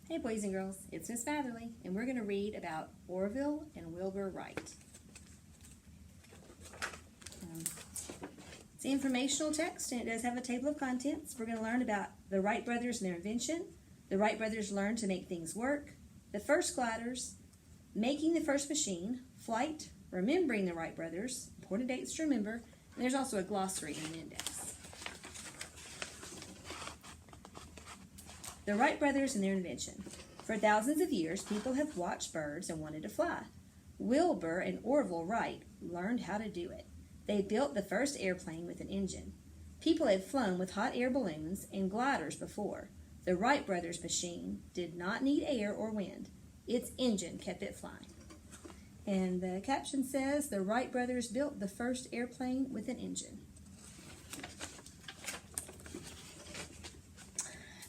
Hey boys and girls, it's Miss Matherly, and we're going to read about Orville and Wilbur Wright. It's an informational text, and it does have a table of contents. We're going to learn about the Wright brothers and their invention. The Wright brothers learned to make things work. The first gliders, making the first machine, flight, remembering the Wright brothers, important dates to remember, and there's also a glossary and an index. The Wright brothers and their invention. For thousands of years, people have watched birds and wanted to fly. Wilbur and Orville Wright learned how to do it. They built the first airplane with an engine. People had flown with hot air balloons and gliders before. The Wright brothers' machine did not need air or wind. Its engine kept it flying. And the caption says, the Wright brothers built the first airplane with an engine.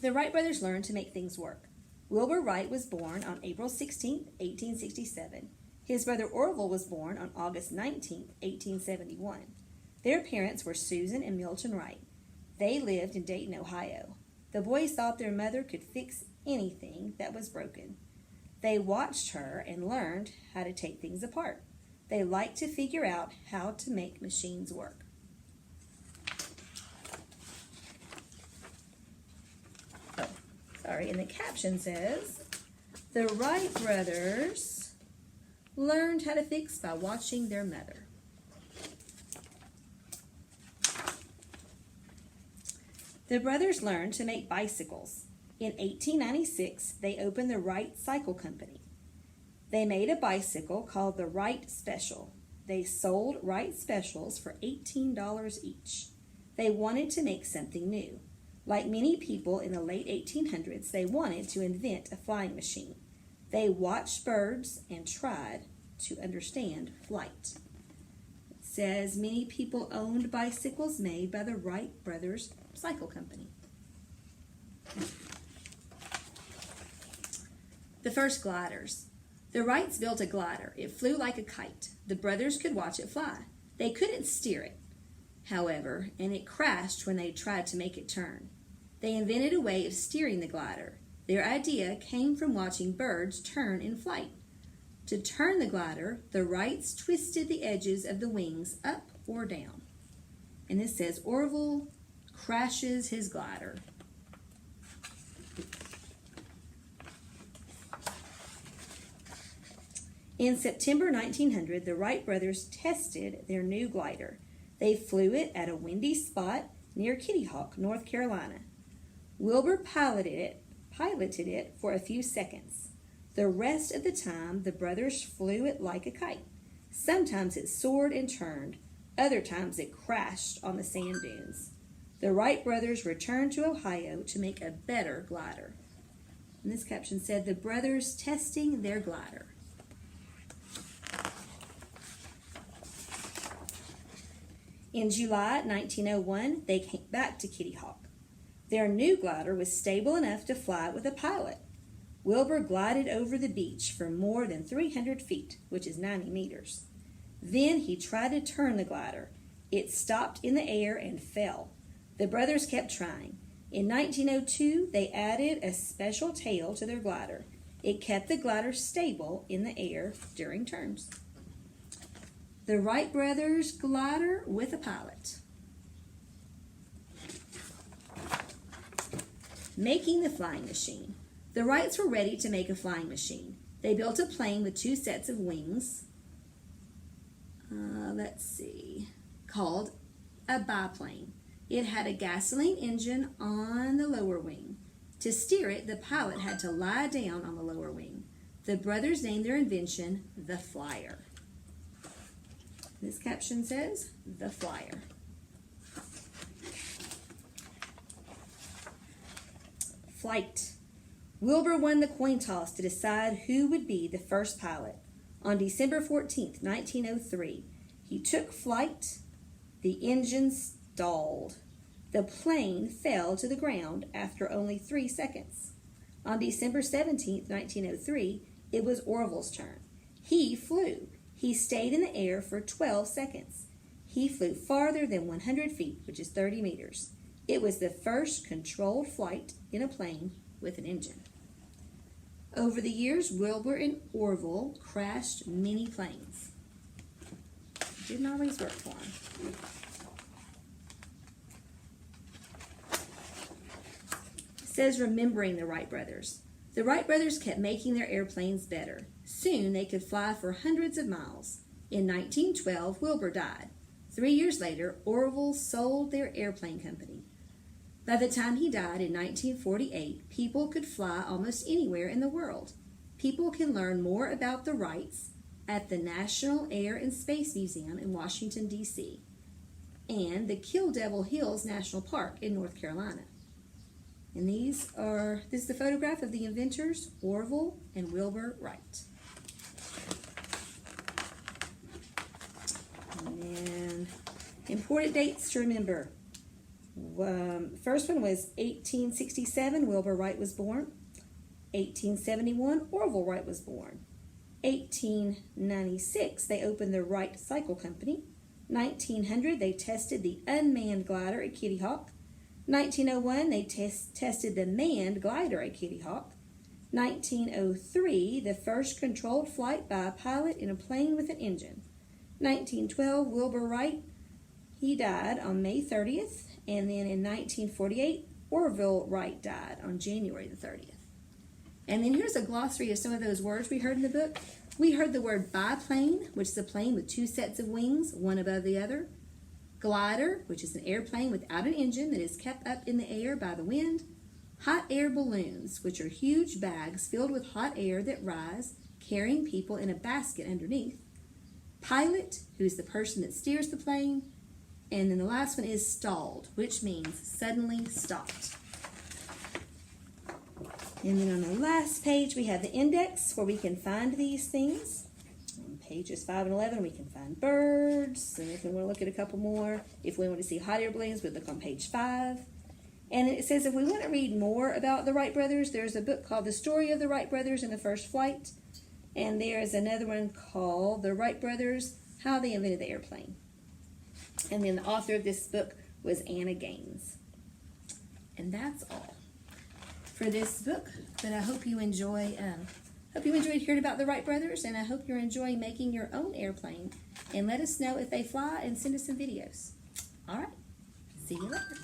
The Wright brothers learned to make things work. Wilbur Wright was born on April 16, 1867. His brother Orville was born on August 19, 1871. Their parents were Susan and Milton Wright. They lived in Dayton, Ohio. The boys thought their mother could fix anything that was broken. They watched her and learned how to take things apart. They liked to figure out how to make machines work. And the caption says, the Wright brothers learned how to fix by watching their mother. The brothers learned to make bicycles. In 1896, they opened the Wright Cycle Company. They made a bicycle called the Wright Special. They sold Wright Specials for $18 each. They wanted to make something new. Like many people in the late 1800s, they wanted to invent a flying machine. They watched birds and tried to understand flight. It says many people owned bicycles made by the Wright Brothers Cycle Company. The first gliders. The Wrights built a glider. It flew like a kite. The brothers could watch it fly. They couldn't steer it, however, and it crashed when they tried to make it turn. They invented a way of steering the glider. Their idea came from watching birds turn in flight. To turn the glider, the Wrights twisted the edges of the wings up or down. And this says, Orville crashes his glider. In September 1900, the Wright brothers tested their new glider. They flew it at a windy spot near Kitty Hawk, North Carolina. Wilbur piloted it for a few seconds. The rest of the time, the brothers flew it like a kite. Sometimes it soared and turned. Other times it crashed on the sand dunes. The Wright brothers returned to Ohio to make a better glider. And this caption said, the brothers testing their glider. In July 1901, they came back to Kitty Hawk. Their new glider was stable enough to fly with a pilot. Wilbur glided over the beach for more than 300 feet, which is 90 meters. Then he tried to turn the glider. It stopped in the air and fell. The brothers kept trying. In 1902, they added a special tail to their glider. It kept the glider stable in the air during turns. The Wright brothers glider with a pilot. Making the flying machine. The Wrights were ready to make a flying machine. They built a plane with two sets of wings. Called a biplane. It had a gasoline engine on the lower wing. To steer it, the pilot had to lie down on the lower wing. The brothers named their invention the Flyer. This caption says, the Flyer. Flight. Wilbur won the coin toss to decide who would be the first pilot. On December 14, 1903, he took flight. The engine stalled. The plane fell to the ground after only 3 seconds. On December 17, 1903, it was Orville's turn. He flew. He stayed in the air for 12 seconds. He flew farther than 100 feet, which is 30 meters. It was the first controlled flight in a plane with an engine. Over the years, Wilbur and Orville crashed many planes. Didn't always work for them. It says remembering the Wright brothers. The Wright brothers kept making their airplanes better. Soon they could fly for hundreds of miles. In 1912, Wilbur died. 3 years later, Orville sold their airplane company. By the time he died in 1948, people could fly almost anywhere in the world. People can learn more about the Wrights at the National Air and Space Museum in Washington, D.C., and the Kill Devil Hills National Park in North Carolina. And this is the photograph of the inventors, Orville and Wilbur Wright. And then important dates to remember. First one was 1867, Wilbur Wright was born. 1871, Orville Wright was born. 1896, they opened the Wright Cycle Company. 1900, they tested the unmanned glider at Kitty Hawk. 1901, they tested the manned glider at Kitty Hawk. 1903, the first controlled flight by a pilot in a plane with an engine. 1912, Wilbur Wright, he died on May 30th. And then in 1948, Orville Wright died on January the 30th. And then here's a glossary of some of those words we heard in the book. We heard the word biplane, which is a plane with two sets of wings, one above the other. Glider, which is an airplane without an engine that is kept up in the air by the wind. Hot air balloons, which are huge bags filled with hot air that rise, carrying people in a basket underneath. Pilot, who is the person that steers the plane. And then the last one is stalled, which means suddenly stopped. And then on the last page, we have the index where we can find these things. On pages 5 and 11, we can find birds. And if we want to look at a couple more, if we want to see hot air balloons, we look on page 5. And it says if we want to read more about the Wright brothers, there's a book called The Story of the Wright Brothers and the First Flight. And there's another one called The Wright Brothers, How They Invented the Airplane. And then the author of this book was Anna Gaines. And that's all for this book. But I hope you enjoyed hearing about the Wright brothers, and I hope you're enjoying making your own airplane. And let us know if they fly and send us some videos. All right. See you later.